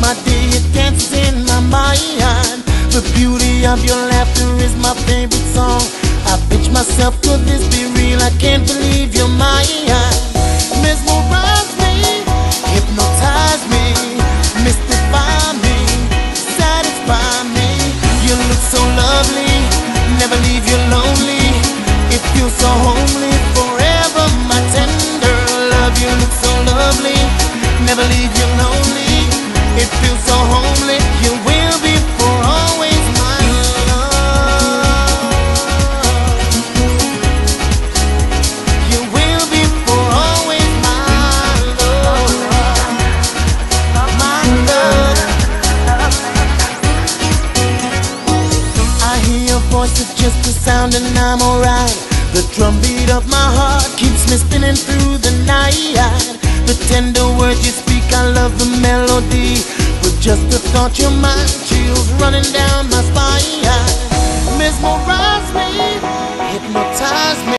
my day, it dances in my mind. The beauty of your laughter is my favorite song. I pitch myself, could this be real? I can't believe you're mine. Mesmerize me, hypnotize me, mystify me, satisfy me. You look so lovely, never leave you lonely. It feels so homely, forever my tender love. You look so lovely, never leave you lonely. It feels so homely, you will be for always my love. You will be for always my love. My love. I hear your voice, it's just a sound and I'm alright. The drumbeat of my heart keeps me spinning through the night. The tender words you speak, I love the melody. With just the thought you're mine, chills running down my spine. Mesmerize me, hypnotize me.